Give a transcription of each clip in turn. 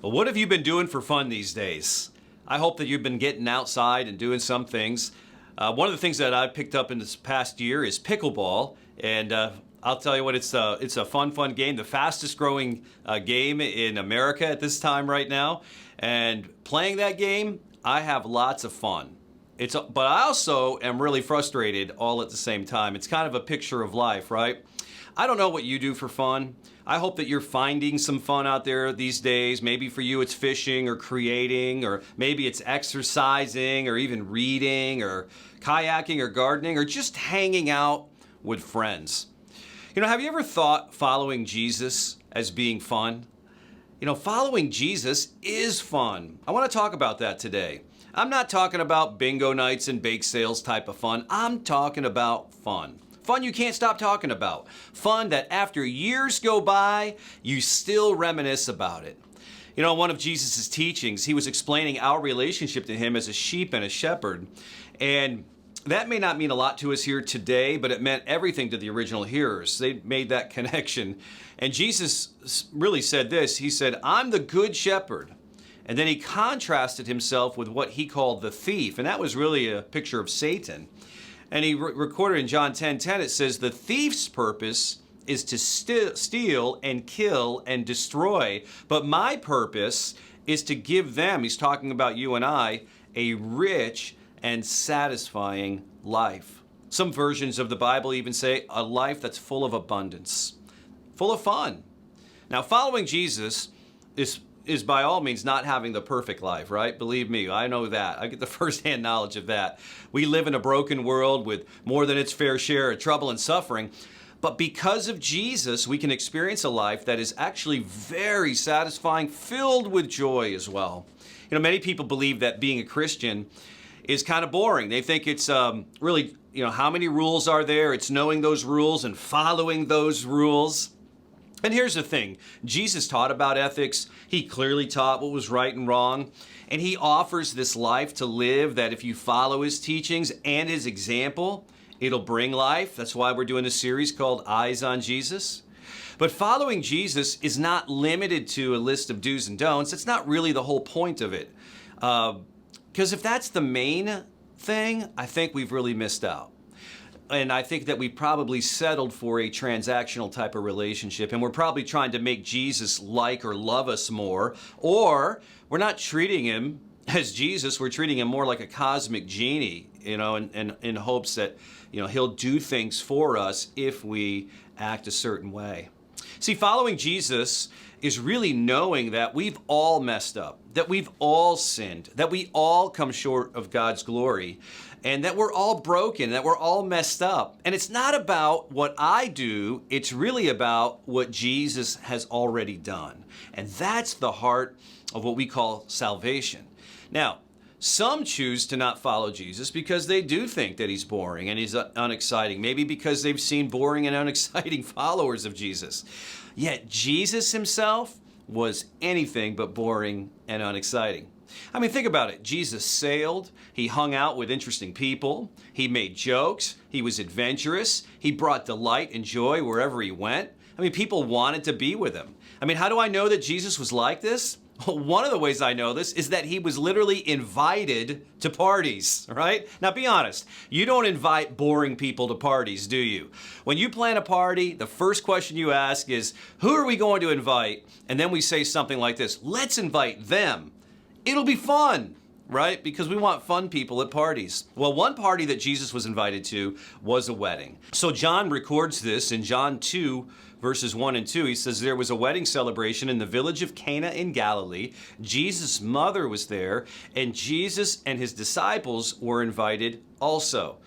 Well, what have you been doing for fun these days? I hope that you've been getting outside and doing some things. One of the things that I picked up in this past year is pickleball, and I'll tell you what, it's a fun game, the fastest growing game in America at this time right now. And playing that game, I have lots of fun. But I also am really frustrated all at the same time. It's kind of a picture of life, right? I don't know what you do for fun. I hope that you're finding some fun out there these days. Maybe for you it's fishing or creating, or maybe it's exercising or even reading or kayaking or gardening or just hanging out with friends. Have you ever thought following Jesus as being fun? Following Jesus is fun. I want to talk about that today. I'm not talking about bingo nights and bake sales type of fun. I'm talking about fun. Fun you can't stop talking about. Fun that after years go by, you still reminisce about it. One of Jesus' teachings, he was explaining our relationship to him as a sheep and a shepherd. And that may not mean a lot to us here today, but it meant everything to the original hearers. They made that connection. And Jesus really said this. He said, "I'm the good shepherd." And then he contrasted himself with what he called the thief. And that was really a picture of Satan. And he recorded in John 10:10, it says, "The thief's purpose is to steal and kill and destroy. But my purpose is to give them," he's talking about you and I, "a rich and satisfying life." Some versions of the Bible even say a life that's full of abundance, full of fun. Now, following Jesus is by all means not having the perfect life, right? Believe me, I know that. I get the firsthand knowledge of that. We live in a broken world with more than its fair share of trouble and suffering. But because of Jesus, we can experience a life that is actually very satisfying, filled with joy as well. Many people believe that being a Christian is kind of boring. They think it's really, how many rules are there? It's knowing those rules and following those rules. And here's the thing, Jesus taught about ethics. He clearly taught what was right and wrong. And he offers this life to live that if you follow his teachings and his example, it'll bring life. That's why we're doing a series called Eyes on Jesus. But following Jesus is not limited to a list of do's and don'ts. That's not really the whole point of it. Because if that's the main thing, I think we've really missed out. And I think that we probably settled for a transactional type of relationship, and we're probably trying to make Jesus like or love us more, or we're not treating him as Jesus, we're treating him more like a cosmic genie, in hopes that, he'll do things for us if we act a certain way. See, following Jesus is really knowing that we've all messed up, that we've all sinned, that we all come short of God's glory, and that we're all broken, that we're all messed up. And it's not about what I do, it's really about what Jesus has already done. And that's the heart of what we call salvation. Now, some choose to not follow Jesus because they do think that he's boring and he's unexciting. Maybe because they've seen boring and unexciting followers of Jesus. Yet Jesus himself was anything but boring and unexciting. I mean, think about it. Jesus sailed, he hung out with interesting people, he made jokes, he was adventurous, he brought delight and joy wherever he went. I mean, people wanted to be with him. I mean, how do I know that Jesus was like this? Well, one of the ways I know this is that he was literally invited to parties, right? Now, be honest. You don't invite boring people to parties, do you? When you plan a party, the first question you ask is, who are we going to invite? And then we say something like this, let's invite them. It'll be fun, right? Because we want fun people at parties. Well, one party that Jesus was invited to was a wedding. So John records this in John 2, verses 1 and 2. He says, there was a wedding celebration in the village of Cana in Galilee. Jesus' mother was there, and Jesus and his disciples were invited also.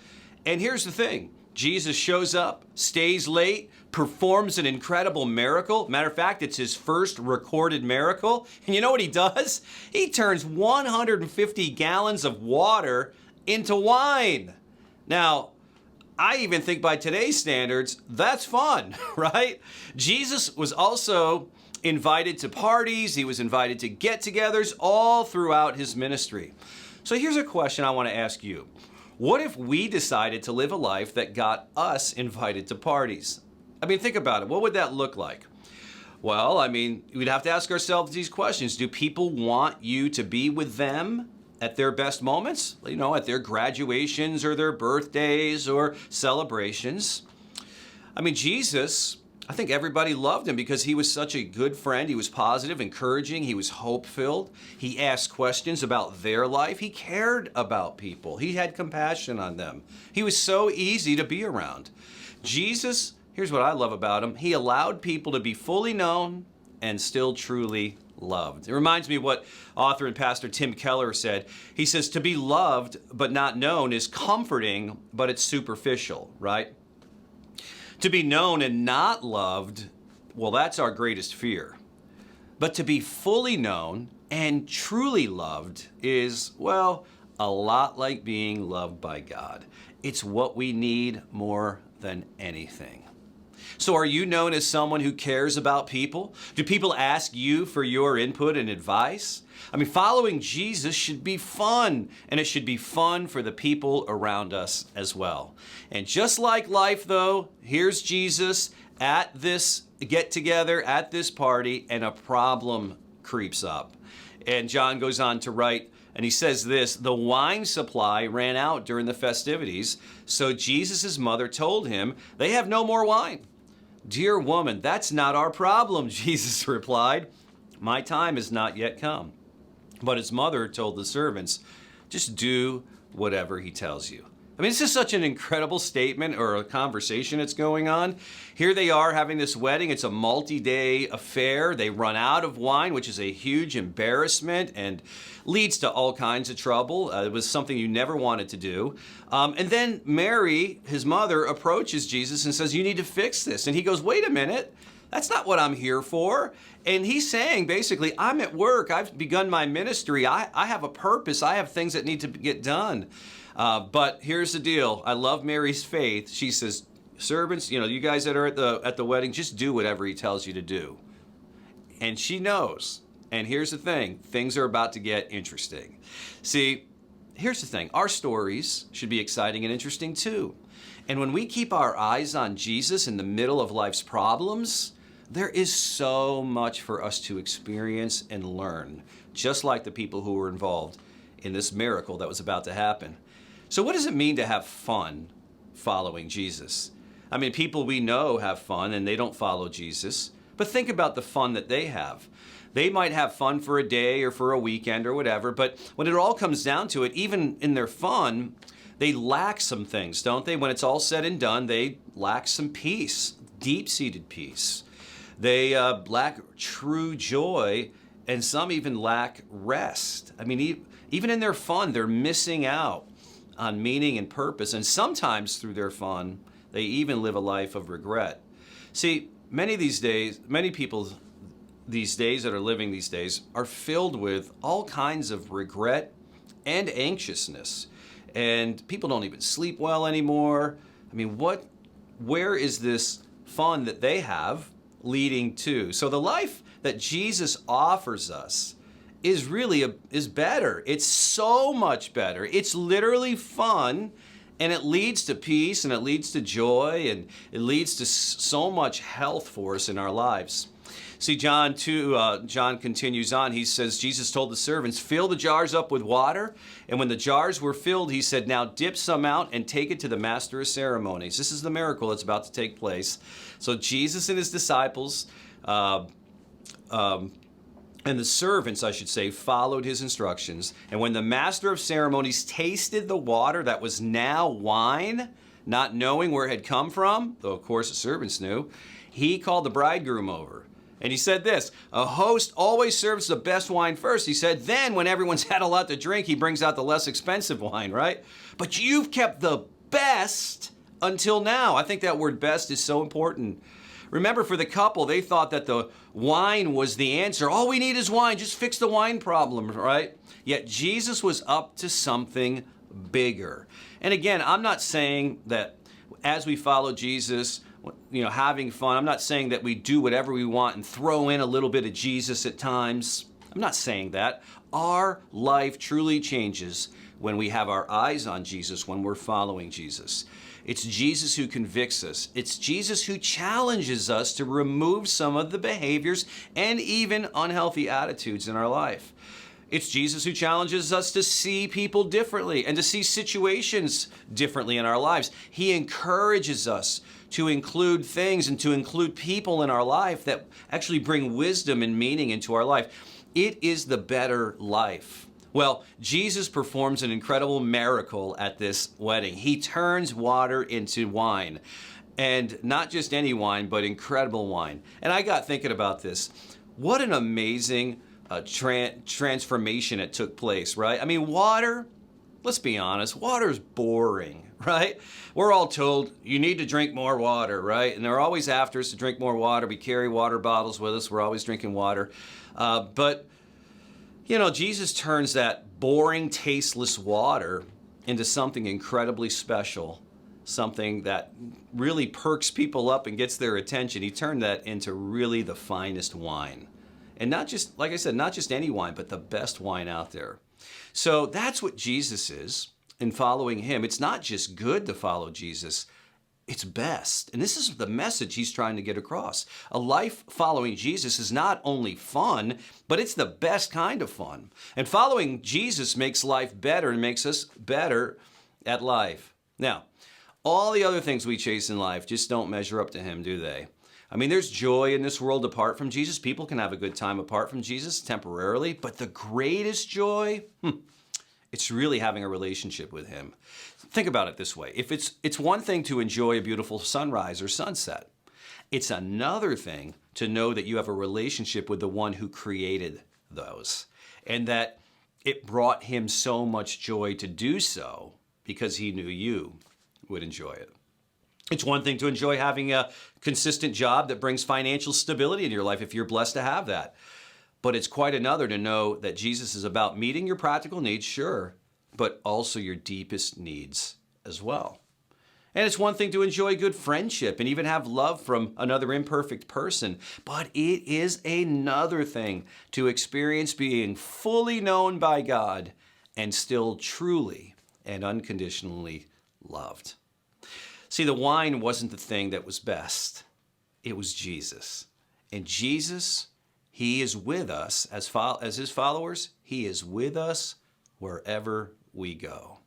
And here's the thing. Jesus shows up, stays late, performs an incredible miracle. Matter of fact, it's his first recorded miracle. And you know what he does? He turns 150 gallons of water into wine. Now, I even think by today's standards, that's fun, right? Jesus was also invited to parties. He was invited to get-togethers all throughout his ministry. So here's a question I want to ask you. What if we decided to live a life that got us invited to parties? I mean, think about it. What would that look like? Well, I mean, we'd have to ask ourselves these questions. Do people want you to be with them at their best moments? You know, at their graduations or their birthdays or celebrations? I mean, Jesus, I think everybody loved him because he was such a good friend. He was positive, encouraging. He was hope-filled. He asked questions about their life. He cared about people. He had compassion on them. He was so easy to be around. Jesus, here's what I love about him. He allowed people to be fully known and still truly loved. It reminds me of what author and pastor Tim Keller said. He says, to be loved but not known is comforting, but it's superficial, right? To be known and not loved, well, that's our greatest fear. But to be fully known and truly loved is, well, a lot like being loved by God. It's what we need more than anything. So are you known as someone who cares about people? Do people ask you for your input and advice? I mean, following Jesus should be fun, and it should be fun for the people around us as well. And just like life, though, here's Jesus at this get-together, at this party, and a problem creeps up. And John goes on to write, and he says this, the wine supply ran out during the festivities, so Jesus' mother told him, they have no more wine. Dear woman, that's not our problem, Jesus replied. My time has not yet come. But his mother told the servants, just do whatever he tells you. I mean, this is such an incredible statement or a conversation that's going on. Here they are having this wedding. It's a multi-day affair. They run out of wine, which is a huge embarrassment and leads to all kinds of trouble. It was something you never wanted to do. And then Mary, his mother, approaches Jesus and says, you need to fix this. And he goes, wait a minute. That's not what I'm here for. And he's saying, basically, I'm at work. I've begun my ministry. I have a purpose. I have things that need to get done. But here's the deal. I love Mary's faith. She says, servants, you guys that are at the wedding, just do whatever he tells you to do. And she knows. And here's the thing. Things are about to get interesting. See, here's the thing. Our stories should be exciting and interesting too. And when we keep our eyes on Jesus in the middle of life's problems, there is so much for us to experience and learn, just like the people who were involved in this miracle that was about to happen. So what does it mean to have fun following Jesus? I mean, people we know have fun and they don't follow Jesus, but think about the fun that they have. They might have fun for a day or for a weekend or whatever, but when it all comes down to it, even in their fun, they lack some things, don't they? When it's all said and done, they lack some peace, deep-seated peace. They lack true joy, and some even lack rest. I mean, even in their fun, they're missing out on meaning and purpose, and sometimes through their fun, they even live a life of regret. See, many people these days that are living these days are filled with all kinds of regret and anxiousness, and people don't even sleep well anymore. I mean, where is this fun that they have leading to? So the life that Jesus offers us is better. It's so much better. It's literally fun, and it leads to peace, and it leads to joy, and it leads to so much health for us in our lives. See, John continues on. He says, Jesus told the servants, fill the jars up with water. And when the jars were filled, he said, now dip some out and take it to the master of ceremonies. This is the miracle that's about to take place. So Jesus and his disciples, and the servants, I should say, followed his instructions. And when the master of ceremonies tasted the water that was now wine, not knowing where it had come from, though of course the servants knew, he called the bridegroom over. And he said this, a host always serves the best wine first. He said, then when everyone's had a lot to drink, he brings out the less expensive wine, right? But you've kept the best until now. I think that word best is so important. Remember, for the couple, they thought that the wine was the answer. All we need is wine. Just fix the wine problem, right? Yet Jesus was up to something bigger. And again, I'm not saying that as we follow Jesus, having fun, I'm not saying that we do whatever we want and throw in a little bit of Jesus at times. I'm not saying that. Our life truly changes when we have our eyes on Jesus, when we're following Jesus. It's Jesus who convicts us. It's Jesus who challenges us to remove some of the behaviors and even unhealthy attitudes in our life. It's Jesus who challenges us to see people differently and to see situations differently in our lives. He encourages us to include things and to include people in our life that actually bring wisdom and meaning into our life. It is the better life. Well, Jesus performs an incredible miracle at this wedding. He turns water into wine. And not just any wine, but incredible wine. And I got thinking about this. What an amazing transformation it took place, right? I mean, water, let's be honest, water's boring, right? We're all told you need to drink more water, right? And they're always after us to drink more water. We carry water bottles with us. We're always drinking water. But Jesus turns that boring, tasteless water into something incredibly special, something that really perks people up and gets their attention. He turned that into really the finest wine. And not just, like I said, not just any wine, but the best wine out there. So that's what Jesus is in following him. It's not just good to follow Jesus, it's best. And this is the message he's trying to get across. A life following Jesus is not only fun, but it's the best kind of fun. And following Jesus makes life better and makes us better at life. Now, all the other things we chase in life just don't measure up to him, do they? I mean, there's joy in this world apart from Jesus. People can have a good time apart from Jesus temporarily, but the greatest joy, it's really having a relationship with him. Think about it this way. If it's one thing to enjoy a beautiful sunrise or sunset. It's another thing to know that you have a relationship with the one who created those, and that it brought him so much joy to do so because he knew you would enjoy it. It's one thing to enjoy having a consistent job that brings financial stability in your life if you're blessed to have that. But it's quite another to know that Jesus is about meeting your practical needs, sure, but also your deepest needs as well. And it's one thing to enjoy good friendship and even have love from another imperfect person, but it is another thing to experience being fully known by God and still truly and unconditionally loved. See, the wine wasn't the thing that was best. It was Jesus. And Jesus, he is with us as his followers. He is with us wherever we go.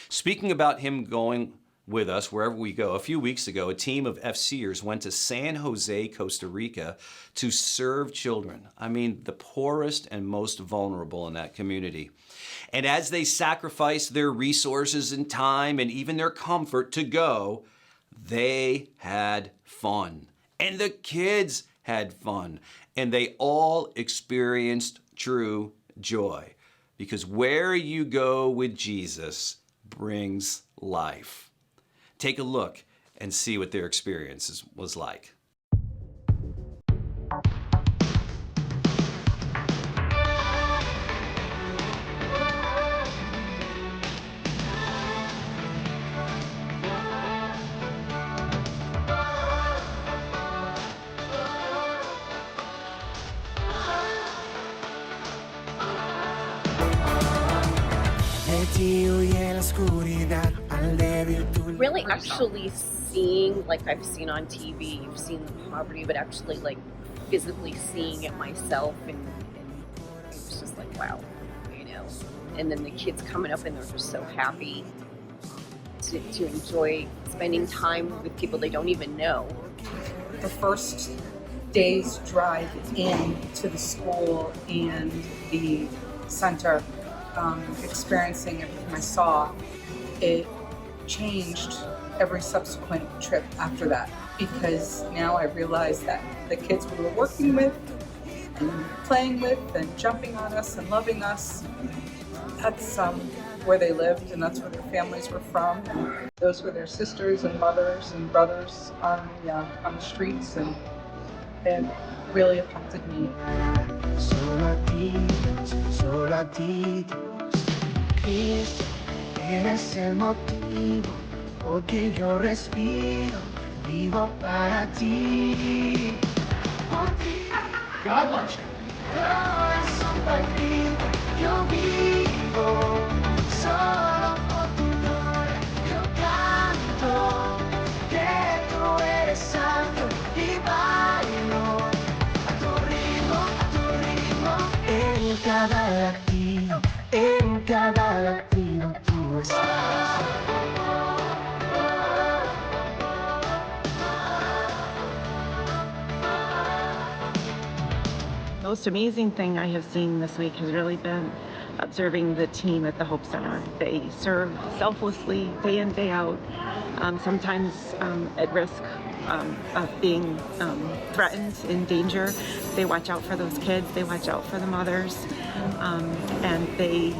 Speaking about him going with us wherever we go, a few weeks ago, a team of FCers went to San Jose, Costa Rica to serve children. I mean, the poorest and most vulnerable in that community. And as they sacrificed their resources and time and even their comfort to go, they had fun. And the kids had fun. And they all experienced true joy. Because where you go with Jesus brings life. Take a look and see what their experience was like. Really actually seeing, like I've seen on TV, you've seen the poverty, but actually like physically seeing it myself, and it was just like, wow, and then the kids coming up and they're just so happy to enjoy spending time with people they don't even know. The first day's drive in to the school and the center, experiencing everything I saw, it changed every subsequent trip after that, because now I realize that the kids we were working with and playing with and jumping on us and loving us, that's where they lived, and that's where their families were from. And those were their sisters and mothers and brothers on the streets, and it really affected me. Solo a ti, Cristo, eres el motivo, porque yo respiro, vivo para ti. Por ti, God loves you. Corazón partido, yo vivo, solo por tu gloria, yo canto. en cada latido tú estás. Most amazing thing I have seen this week has really been observing the team at the Hope Center. They serve selflessly day in, day out, sometimes at risk of being threatened, in danger. They watch out for those kids, they watch out for the mothers, and they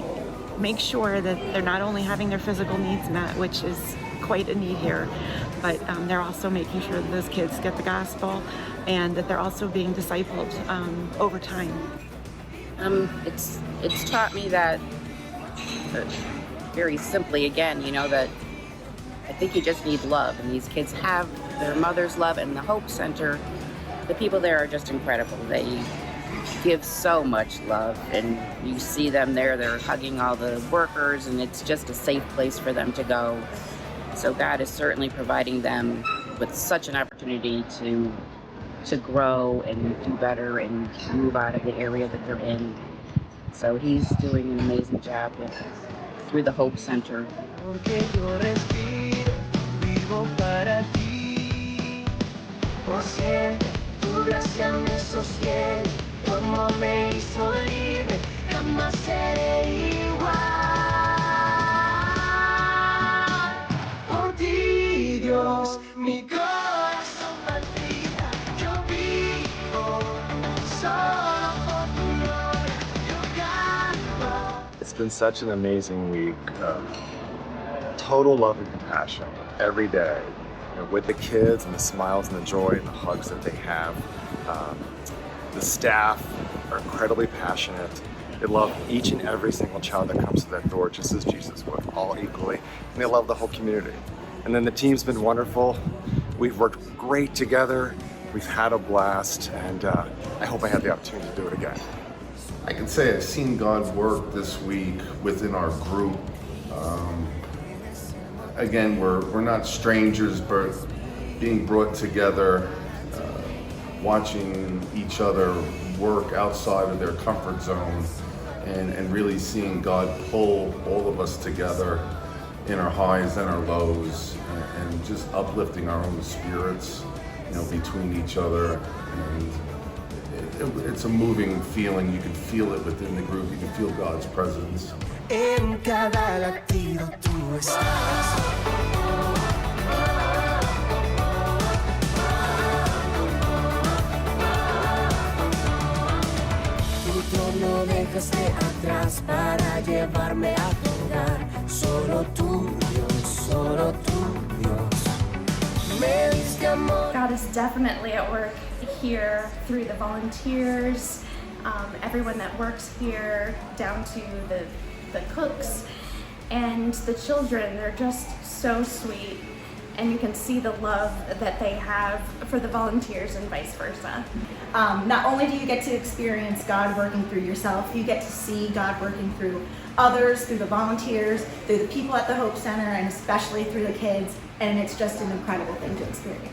make sure that they're not only having their physical needs met, which is quite a need here, but they're also making sure that those kids get the gospel and that they're also being discipled over time. It's taught me that, very simply again, that I think you just need love, and these kids have their mother's love, and the Hope Center, the people there are just incredible. They give so much love, and you see them there, they're hugging all the workers, and it's just a safe place for them to go. So God is certainly providing them with such an opportunity to grow and do better and move out of the area that they're in. So he's doing an amazing job through the Hope Center. Porque yo respiro, vivo para ti. Por siempre, tu gracia me sostiene, tu amor me hizo libre, jamás seré igual. Por ti, Dios, mi corazón palpita, yo vivo solo por tu gloria, yo canto. It's been such an amazing week of total love and compassion every day, with the kids and the smiles and the joy and the hugs that they have. The staff are incredibly passionate. They love each and every single child that comes to that door just as Jesus would, all equally. And they love the whole community. And then the team's been wonderful. We've worked great together. We've had a blast, and I hope I have the opportunity to do it again. I can say I've seen God work this week within our group. Again, we're not strangers, but being brought together, watching each other work outside of their comfort zone, and really seeing God pull all of us together in our highs and our lows, and just uplifting our own spirits, between each other. And it's a moving feeling. You can feel it within the group. You can feel God's presence. En cada latido tú estás. Tu trono dejaste atrás para llevarme a tu hogar. Solo tú, Dios, me diste amor. God is definitely at work here through the volunteers, everyone that works here, down to the cooks and the children. They're just so sweet, and you can see the love that they have for the volunteers and vice versa. Not only do you get to experience God working through yourself, you get to see God working through others, through the volunteers, through the people at the Hope Center, and especially through the kids, and it's just an incredible thing to experience.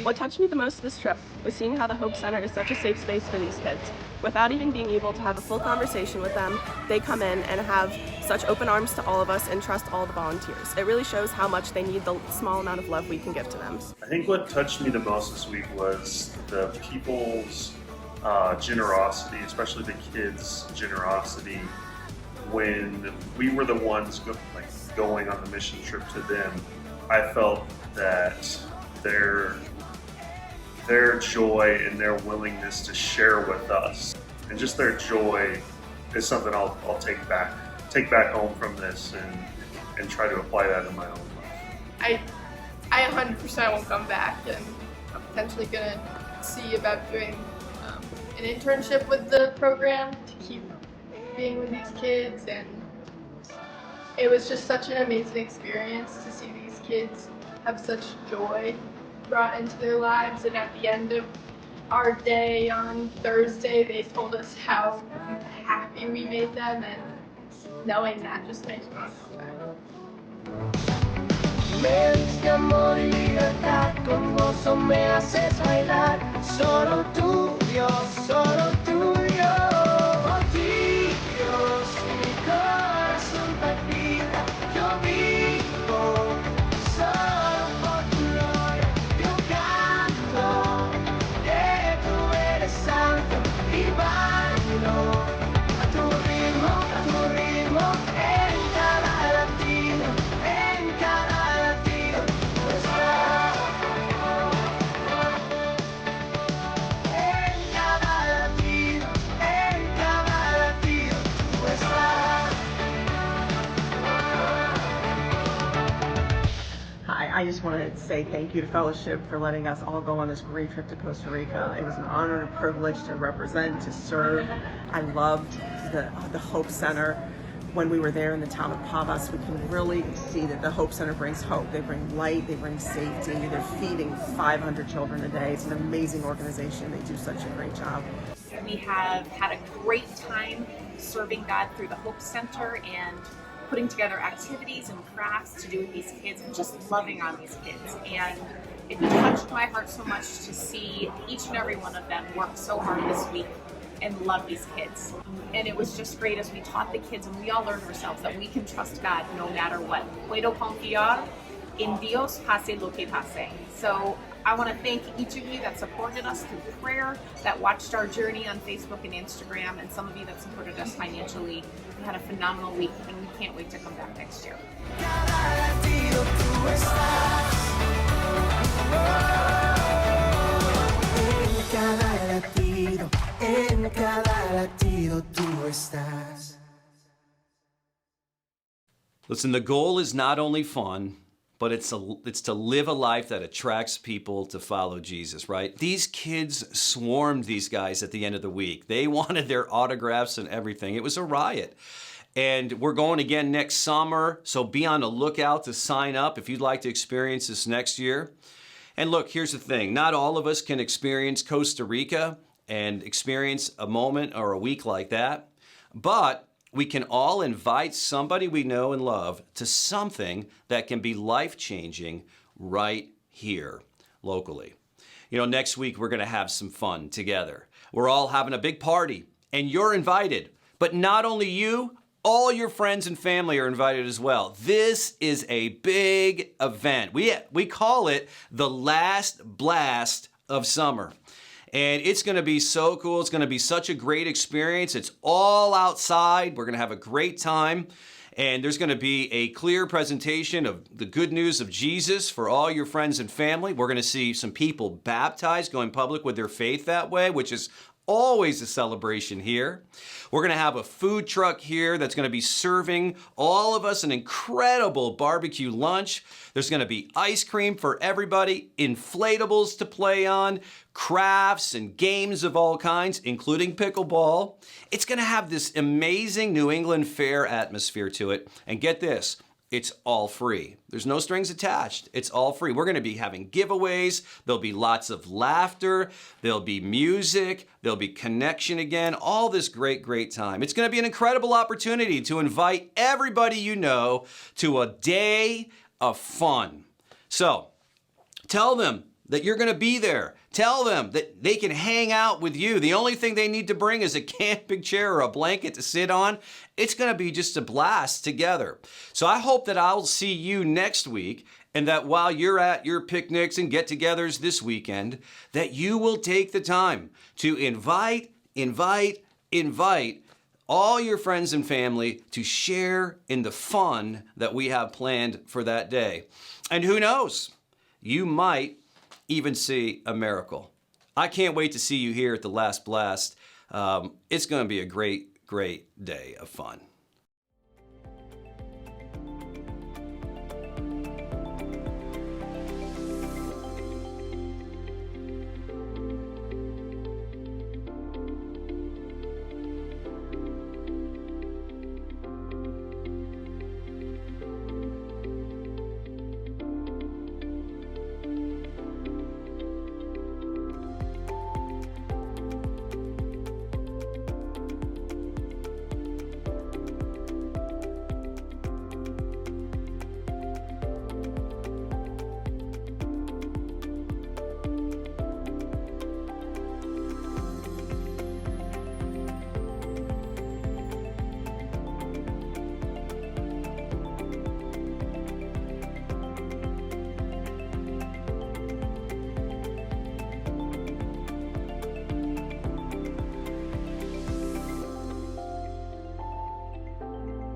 What touched me the most this trip was seeing how the Hope Center is such a safe space for these kids. Without even being able to have a full conversation with them, they come in and have such open arms to all of us and trust all the volunteers. It really shows how much they need the small amount of love we can give to them. I think what touched me the most this week was the people's generosity, especially the kids' generosity. When we were the ones going on the mission trip to them, I felt that their joy and their willingness to share with us, and just their joy, is something I'll take back home from this and try to apply that in my own life. I 100% will come back, and I'm potentially gonna see about doing an internship with the program to keep being with these kids and it was just such an amazing experience to see these kids have such joy brought into their lives. And at the end of our day on Thursday, they told us how happy we made them, and knowing that just makes me want to come back. Mes de amor y libertad, con gozo me haces bailar. Solo tuyo, solo tuyo. Por ti, Dios, mi corazón palpita. Yo vivo solo por tu gloria. Yo canto que tú eres santo y bailo a tu ritmo, en cada latido, en cada latido. Tú estás en cada latido, tú estás. Hi, I just wanted to say thank you to Fellowship for letting us all go on this great trip to Costa Rica. It was an honor and a privilege to represent, to serve. I loved the Hope Center. When we were there in the town of Pavas, we can really see that the Hope Center brings hope. They bring light, they bring safety. They're feeding 500 children a day. It's an amazing organization. They do such a great job. We have had a great time serving God through the Hope Center and putting together activities and crafts to do with these kids and just loving on these kids. And it touched my heart so much to see each and every one of them work so hard this week and love these kids. And it was just great as we taught the kids, and we all learned ourselves that we can trust God no matter what. Puedo confiar en Dios pase lo que pase. So I want to thank each of you that supported us through prayer, that watched our journey on Facebook and Instagram, and some of you that supported us financially. We had a phenomenal week, and we can't wait to come back next year. En cada latido tú estás. Listen, the goal is not only fun, but it's to live a life that attracts people to follow Jesus, right? These kids swarmed these guys at the end of the week. They wanted their autographs and everything. It was a riot. And we're going again next summer, so be on the lookout to sign up if you'd like to experience this next year. And look, here's the thing. Not all of us can experience Costa Rica and experience a moment or a week like that, but we can all invite somebody we know and love to something that can be life-changing right here locally. You know, next week we're going to have some fun together. We're all having a big party, and you're invited. But not only you, all your friends and family are invited as well. This is a big event. We call it the last blast of summer. And it's going to be so cool. It's going to be such a great experience. It's all outside. We're going to have a great time. And there's going to be a clear presentation of the good news of Jesus for all your friends and family. We're going to see some people baptized, going public with their faith that way, which is always a celebration here. We're going to have a food truck here that's going to be serving all of us an incredible barbecue lunch. There's going to be ice cream for everybody, inflatables to play on, crafts and games of all kinds, including pickleball. It's going to have this amazing New England fair atmosphere to it. And get this, it's all free. There's no strings attached. It's all free. We're going to be having giveaways. There'll be lots of laughter. There'll be music. There'll be connection again. All this great, great time. It's going to be an incredible opportunity to invite everybody you know to a day of fun. So tell them that you're going to be there. Tell them that they can hang out with you. The only thing they need to bring is a camping chair or a blanket to sit on. It's going to be just a blast together. So I hope that I'll see you next week, and that while you're at your picnics and get-togethers this weekend, that you will take the time to invite all your friends and family to share in the fun that we have planned for that day. And who knows, you might even see a miracle. I can't wait to see you here at the Last Blast. It's going to be a great, great day of fun.